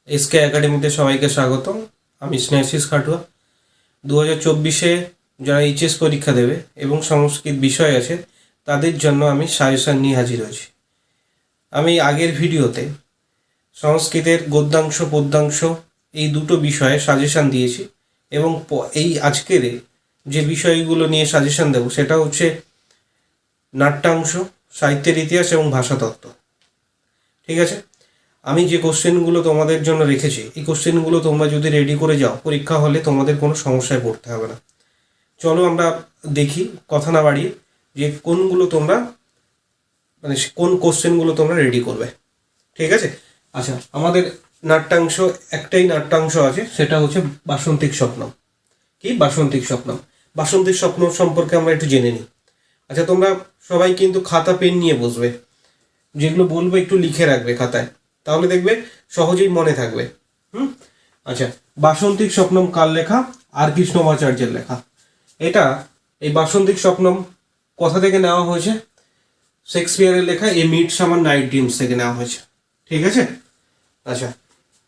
SK একাডেমিতে সবাইকে স্বাগতম। আমি স্নেহাশিস খাটুয়া। 2024-এ যারা এইচএস পরীক্ষা দেবে এবং সংস্কৃত বিষয় আছে তাদের জন্য আমি সাজেশান নিয়ে হাজির হয়েছি। আমি আগের ভিডিওতে সংস্কৃতের গদ্যাংশ পদ্যাংশ এই দুটো বিষয়ে সাজেশান দিয়েছি এবং এই আজকের যে বিষয়গুলো নিয়ে সাজেশান দেব সেটা হচ্ছে নাট্যাংশ, সাহিত্যের ইতিহাস এবং ভাষাতত্ত্ব। ঠিক আছে, আমি যে কোশ্চেনগুলো তোমাদের জন্য রেখেছি এই কোশ্চেনগুলো তোমরা যদি রেডি করে যাও পরীক্ষা হলে তোমাদের কোনো সমস্যায় পড়তে হবে না। চলো আমরা দেখি কথা না বাড়িয়ে যে কোনগুলো তোমরা কোন কোশ্চেনগুলো তোমরা রেডি করবে। ঠিক আছে, আচ্ছা, আমাদের নাট্যাংশ একটাই নাট্যাংশ আছে, সেটা হচ্ছে বাসন্তিক স্বপ্নম। কি বাসন্তিক স্বপ্নম? বাসন্তিক স্বপ্ন সম্পর্কে আমরা একটু জেনে নিই। আচ্ছা, তোমরা সবাই কিন্তু খাতা পেন নিয়ে বসবে, যেগুলো বলবো একটু লিখে রাখবে খাতায়, তাহলে দেখবে সহজেই মনে থাকবে। আচ্ছা, বাসন্তিক স্বপ্নম কার লেখা? আর কৃষ্ণমাচার্যের লেখা। এটা এই বাসন্তিক স্বপ্নম কোথা থেকে নেওয়া হয়েছে? শেক্সপিয়ারের লেখা এ মিডসামার নাইট ড্রিমস থেকে নেওয়া হয়েছে। ঠিক আছে, আচ্ছা,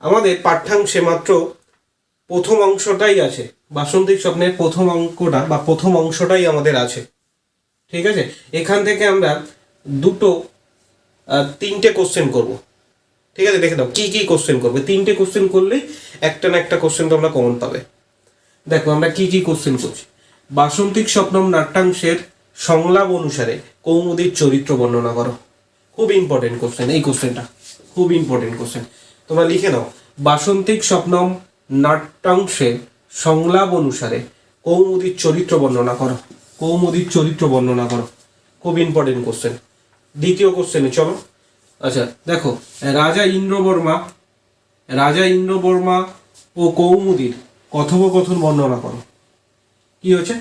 আমাদের পাঠ্যাংশে মাত্র প্রথম অংশটাই আছে, বাসন্তিক স্বপ্নের প্রথম অঙ্কটা বা প্রথম অংশটাই আমাদের আছে। ঠিক আছে, এখান থেকে আমরা তিনটে কোশ্চেন করব। ঠিক আছে, দেখে দাও কি কি কোশ্চেন করবে। তিনটে কোশ্চেন করলেই একটা না একটা কোশ্চেন তোমরা কমন পাবে। দেখো আমরা কি কি কোশ্চেন করছি। বাসন্তিক স্বপ্নম নাট্যাংশের সংলাপ অনুসারে কৌমুদীর চরিত্র বর্ণনা করো। খুব ইম্পর্টেন্ট কোশ্চেন, এই কোশ্চেনটা খুব ইম্পর্টেন্ট কোশ্চেন, তোমরা লিখে নাও। বাসন্তিক স্বপ্নম নাট্যাংশের সংলাপ অনুসারে কৌমুদীর চরিত্র বর্ণনা করো। কৌমুদীর চরিত্র বর্ণনা করো, খুব ইম্পর্টেন্ট কোশ্চেন। দ্বিতীয় কোশ্চেনে চলো। আচ্ছা দেখো, রাজা ইন্দ্রবর্মা ও কৌমুদীর কথোপকথন বর্ণনা করো। কি হচ্ছে?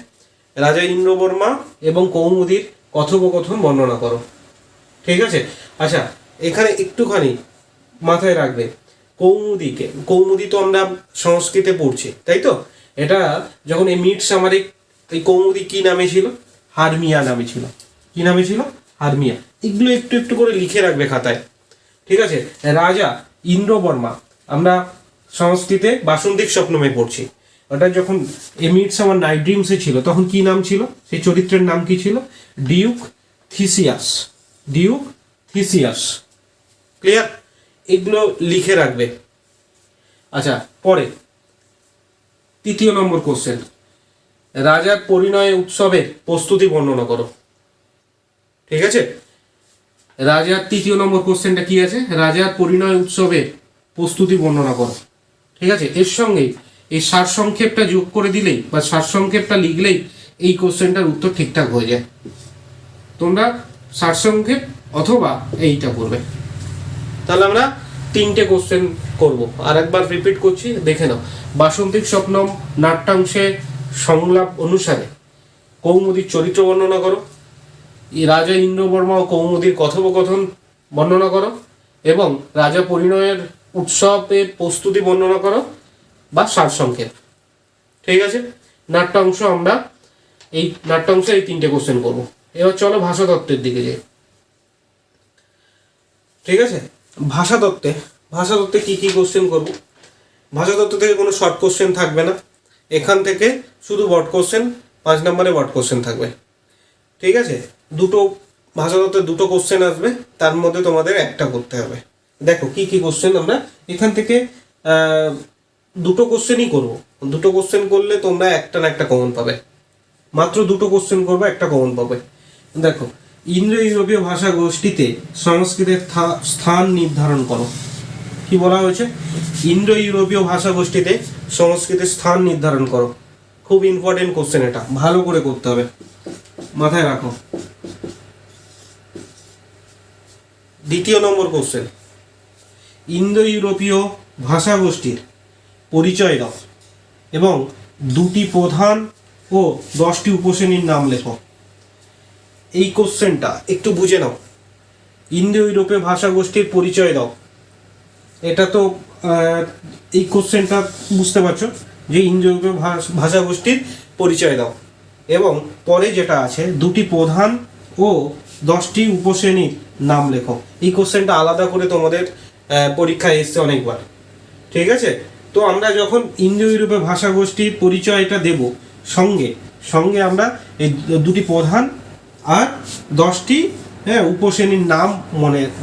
রাজা ইন্দ্রবর্মা এবং কৌমুদীর কথোপকথন বর্ণনা করো। ঠিক আছে, আচ্ছা এখানে একটুখানি মাথায় রাখবে, কৌমুদী তো আমরা সংস্কৃতে পড়ছি, তাই তো? এটা যখন এই মিডসামারে এই কৌমুদী কি নামে ছিল? হারমিয়া নামে ছিল। কি নামে ছিল? হারমিয়া। এগুলো একটু একটু করে লিখে রাখবে খাতায়। ঠিক আছে, রাজা ইন্দ্রবর্মা আমরা সংস্কৃতে বাসন্তিক স্বপ্নমে পড়ছি। ওটা যখন এ মিডসামার নাইট ড্রিমসে ছিল তখন কি নাম ছিল? সেই চরিত্রের নাম কি ছিল? Duke Theseus. Duke Theseus. Clear? এগুলো লিখে রাখবে। আচ্ছা, পরে তৃতীয় নম্বর কোশ্চেন, রাজার পরিণয় উৎসবের প্রস্তুতি বর্ণনা করো। ঠিক আছে, রাজার তৃতীয় নম্বর কোশ্চেনটা কি আছে? রাজার পরিণয় উৎসবের প্রস্তুতি বর্ণনা করো। ঠিক আছে, এর সঙ্গে এই সারসংক্ষেপটা যোগ করে দিলেই বা সারসংক্ষেপটা লিখলেই এই কোশ্চেনটার উত্তর ঠিকঠাক হয়ে যায়। তোমরা সারসংক্ষেপ অথবা এইটা করবে। তাহলে আমরা তিনটে কোশ্চেন করব। আর একবার রিপিট করছি, দেখে নাও। বাসন্তিক স্বপ্নম নাট্যাংশে সংলাপ অনুসারে কৌমুদীর চরিত্র বর্ণনা করো। রাজা ইন্দ্রবর্মা ও কৌমুদীর কথোপকথন বর্ণনা করো এবং রাজা পরিণয়ের উৎসবের প্রস্তুতি বর্ণনা করো বা সারসংক্ষেপ। ঠিক আছে, আমরা এই নাট্যাংশে এই তিনটে কোশ্চেন করব। এবার চলো ভাষাতত্ত্বের দিকে যাই। ঠিক আছে, ভাষাতত্ত্বে কি কি কোশ্চেন করব? ভাষাতত্ত্ব থেকে কোনো শর্ট কোশ্চেন থাকবে না, এখান থেকে শুধু ওয়ার্ড কোশ্চেন, 5 নম্বরে ওয়ার্ড কোশ্চেন থাকবে। ঠিক আছে, ভাষাতত্ত্বের দুটো কোশ্চেন আসবে, তার মধ্যে তোমাদের একটা করতে হবে। দেখো কি কি কোশ্চেন আমরা এখান থেকে দুটো কোশ্চেনই করব। দুটো কোশ্চেন করলে তোমরা একটা না একটা কমন পাবে। মাত্র দুটো কোশ্চেন করবো, একটা কমন পাবে। দেখো, ইন্দো ইউরোপীয় ভাষা গোষ্ঠীতে সংস্কৃতের স্থান নির্ধারণ করো। কি বলা হয়েছে? ইন্দো ইউরোপীয় ভাষা গোষ্ঠীতে সংস্কৃতের স্থান নির্ধারণ করো। খুব ইম্পর্টেন্ট কোশ্চেন, এটা ভালো করে করতে হবে, মাথায় রাখো। দ্বিতীয় নম্বর কোশ্চেন, ইন্দো ইউরোপীয় ভাষা গোষ্ঠীর পরিচয় দাও এবং 2টি প্রধান ও 10টি উপশ্রেণীর নাম লেখো। এই কোশ্চেনটা একটু বুঝে নাও। ইন্দো ইউরোপীয় ভাষা গোষ্ঠীর পরিচয় দাও, এটা তো এই কোশ্চেনটা বুঝতে পারছো যে ইন্দো ইউরোপীয় ভাষা গোষ্ঠীর পরিচয় দাও এবং পরে যেটা আছে 2টি প্রধান ও 10টি উপশ্রেণীর নাম লেখো। এই কোশ্চেনটা আলাদা করে তোমাদের পরীক্ষায় এসছে অনেকবার। ঠিক আছে। তো আমরা যখন ইন্দো ইউরোপীয় ভাষা গোষ্ঠীর পরিচয়টা দেব, সঙ্গে সঙ্গে আমরা এই দুটি প্রধান আর 10টি উপশ্রেণীর নাম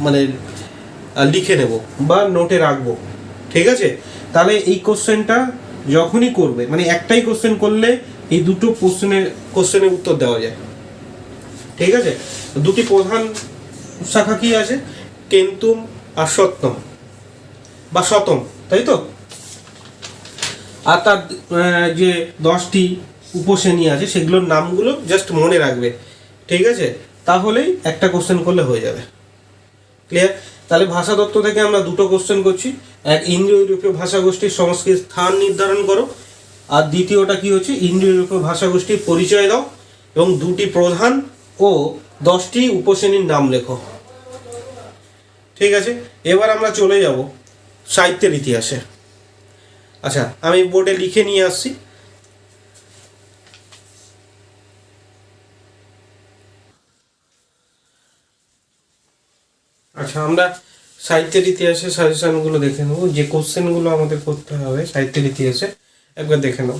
মানে লিখে নেব বা নোটে রাখবো। ঠিক আছে, তাহলে এই কোশ্চেনটা যখনই করবে, মানে একটাই কোশ্চেন করলে এই দুটো কোশ্চেনের উত্তর দেওয়া যায়। ঠিক আছে, দুটি প্রধান শাখা কি আছে? কেন্তুম আর সত্যম বা শতম, তাই তো। আর তার যে 10টি উপশ্রেণী আছে সেগুলোর নামগুলো জাস্ট মনে রাখবে। ঠিক আছে, তাহলেই একটা কোশ্চেন করলে হয়ে যাবে। ক্লিয়ার? তাহলে ভাষাতত্ত্ব থেকে আমরা দুটো কোশ্চেন করছি। এক, ইন্দো ইউরোপীয় ভাষা গোষ্ঠীর সংস্কৃত স্থান নির্ধারণ করো, আর দ্বিতীয়টা কি হচ্ছে, ইন্দো ইউরোপীয় ভাষা গোষ্ঠীর পরিচয় দাও এবং দুটি প্রধান ও 10টি উপশ্রেণীর নাম লেখো। ঠিক আছে, এবার আমরা চলে যাব সাহিত্যের ইতিহাসে। আচ্ছা, আমি বোর্ডে লিখে নিয়ে আসছি। আচ্ছা, আমরা সাহিত্যের ইতিহাসে সাজেশনগুলো দেখে নেবো, যে কোশ্চেনগুলো আমাদের করতে হবে সাহিত্যের ইতিহাসে একবার দেখে নেব।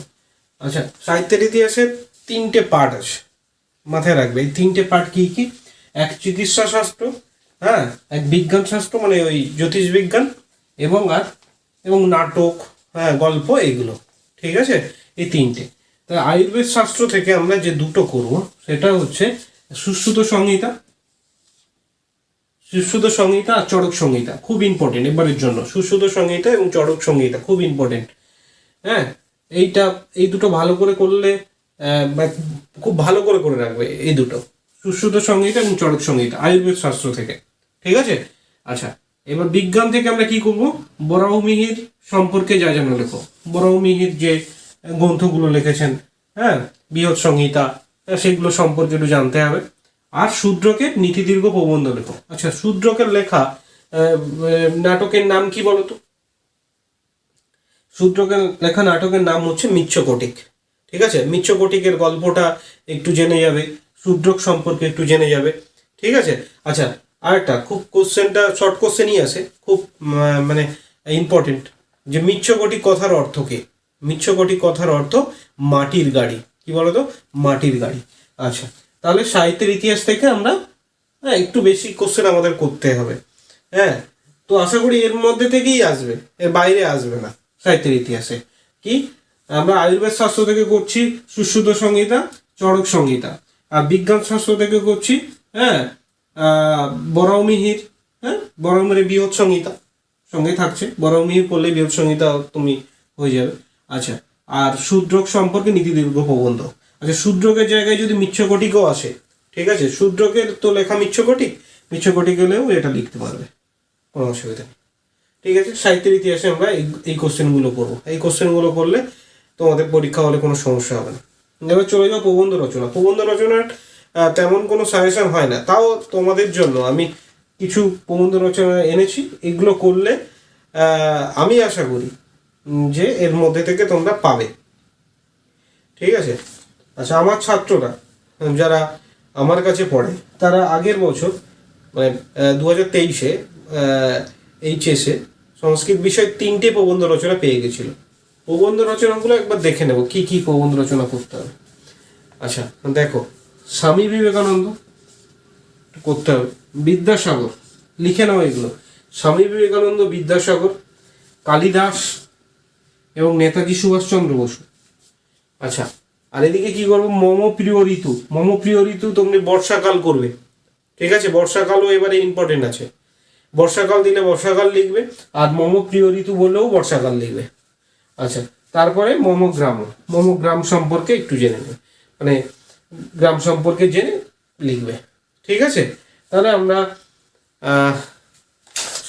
আচ্ছা, সাহিত্যের ইতিহাসে 3টে পার্ট আছে, মাথায় রাখবে। এই 3টে পার্ট কি কি? এক চিকিৎসা শাস্ত্র, হ্যাঁ, এক বিজ্ঞান শাস্ত্র মানে ওই জ্যোতিষ বিজ্ঞান, এবং নাটক, হ্যাঁ, গল্প, এগুলো। ঠিক আছে, এই 3টে। তা আয়ুর্বেদ শাস্ত্র থেকে আমরা যে দুটো করব সেটা হচ্ছে সুশ্রুত সংহিতা আর চড়ক সংহিতা। খুব ইম্পর্টেন্ট এবারের জন্য, সুশ্রুত সংহিতা এবং চড়ক সংহিতা খুব ইম্পর্টেন্ট। হ্যাঁ, এই দুটো ভালো করে করলে খুব ভালো করে রাখবে এই দুটো, সুশ্রুত সংহিতা এবং চড়ক সংহিতা, আয়ুর্বেদ শাস্ত্র থেকে। ঠিক আছে। আচ্ছা, এবার বিজ্ঞান থেকে আমরা কি করব? বরাহমিহির সম্পর্কে যা জানো লেখো। বরাহমিহির যে গ্রন্থগুলো লিখেছেন, হ্যাঁ, বৃহৎ সংহিতা, সেগুলো সম্পর্কে একটু জানতে হবে। আর শূদ্রকের নীতিদীর্ঘ প্রবন্ধ লেখো। আচ্ছা, শূদ্রকের লেখা নাটকের নাম কি বলতো? শূদ্রকের লেখা নাটকের নাম হচ্ছে মিচ্ছকটিক। ঠিক আছে, মিচ্ছকটিকের গল্পটা একটু জেনে যাবে, শূদ্রক সম্পর্কে একটু জেনে যাবে। ঠিক আছে। আচ্ছা, আরেকটা খুব কোশ্চেনটা শর্ট কোশ্চেনই আছে, খুব মানে ইম্পর্টেন্ট, যে মিচ্ছকটিক কথার অর্থ কি? মিচ্ছকটিক কথার অর্থ মাটির গাড়ি। কি বলতো? মাটির গাড়ি। আচ্ছা, তাহলে সাহিত্যের ইতিহাস থেকে আমরা একটু বেশি কোশ্চেন আমাদের করতে হবে। হ্যাঁ, তো আশা করি এর মধ্যে থেকেই আসবে, এর বাইরে আসবে না। সাহিত্যের ইতিহাসে কি আমরা আয়ুর্বেদ শাস্ত্র থেকে করছি সুশ্রুত সংহিতা, চড়ক সংহিতা, আর বিজ্ঞান শাস্ত্র থেকে করছি বরাহমিহির, বরাহমিহির বৃহৎ সংহিতা সঙ্গে থাকছে। বরাহমিহির পড়লে বৃহৎ সংহিতা তুমি হয়ে যাবে। আচ্ছা, আর শূদ্রক সম্পর্কে নীতিদীর্ঘ প্রবন্ধ। আচ্ছা, শূদ্রকের জায়গায় যদি মিচ্ছকটিকও আসে, ঠিক আছে, শূদ্রকের তো লেখা মিচ্ছকটিক হলেও এটা লিখতে পারবে, কোনো অসুবিধা নেই। ঠিক আছে, সাহিত্যের ইতিহাসে আমরা এই কোশ্চেনগুলো করবো। এই কোশ্চেনগুলো করলে তোমাদের পরীক্ষা হলে কোনো সমস্যা হবে না। এবার চলে যাও প্রবন্ধ রচনা। প্রবন্ধ রচনার তেমন কোনো সাজেশন হয় না, তাও তোমাদের জন্য আমি কিছু প্রবন্ধ রচনা এনেছি। এগুলো করলে আমি আশা করি যে এর মধ্যে থেকে তোমরা পাবে। ঠিক আছে। আচ্ছা, আমার ছাত্ররা যারা আমার কাছে পড়ে তারা আগের বছর মানে 2023-এ এইচএসে সংস্কৃত বিষয়ে 3টে প্রবন্ধ রচনা পেয়ে গেছিল। প্রবন্ধ রচনাগুলো একবার দেখে নেব কি কি প্রবন্ধ রচনা করতে হবে। আচ্ছা, দেখো, স্বামী বিবেকানন্দ করতে হবে, বিদ্যাসাগর লিখে নাও এগুলো, স্বামী বিবেকানন্দ, বিদ্যাসাগর, কালিদাস এবং নেতাজি সুভাষচন্দ্র বসু। আচ্ছা, আর এদিকে কি করবো? মম প্রিয় ঋতু তুমি বর্ষাকাল করবে। ঠিক আছে, বর্ষাকালও এবারে ইম্পর্টেন্ট আছে। বর্ষাকাল দিলে বর্ষাকাল লিখবে, আর মম প্রিয় ঋতু বললেও বর্ষাকাল লিখবে। আচ্ছা, তারপরে গ্রাম সম্পর্কে একটু জেনে নেবে, মানে গ্রাম সম্পর্কে জেনে লিখবে। ঠিক আছে, তাহলে আমরা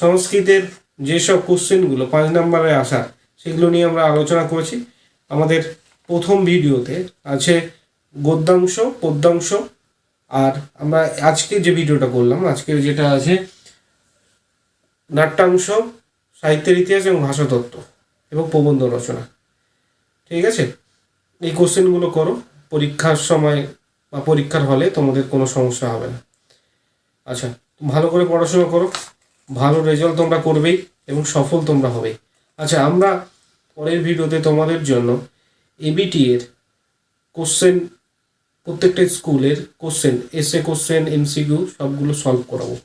সংস্কৃতের যেসব কোশ্চেনগুলো 5 নম্বরে আসার সেগুলো নিয়ে আমরা আলোচনা করেছি। আমাদের প্রথম ভিডিওতে আছে গদ্যাংশ, পদ্যাংশ, আর আমরা আজকে যে ভিডিওটা করলাম, আজকের যেটা আছে নাট্যাংশ, সাহিত্যের ইতিহাস এবং ভাষাতত্ত্ব এবং প্রবন্ধ রচনা। ঠিক আছে, এই কোশ্চেনগুলো করো, পরীক্ষার সময় বা পরীক্ষার হলে তোমাদের কোনো সমস্যা হবে না। আচ্ছা, ভালো করে পড়াশোনা করো, ভালো রেজাল্ট তোমরা করবেই এবং সফল তোমরা হবেই। আচ্ছা, আমরা পরের ভিডিওতে তোমাদের জন্য এবিটি এর কোশ্চেন, প্রত্যেকটা স্কুলের কোশ্চেন, এসএ কোশ্চেন, এমসিকিউ সবগুলো সলভ করাবো।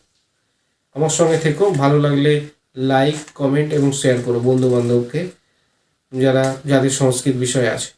আমার সঙ্গে থেকো, ভালো লাগলে লাইক, কমেন্ট এবং শেয়ার করো বন্ধু বান্ধবকে যাদের সংস্কৃত বিষয় আছে।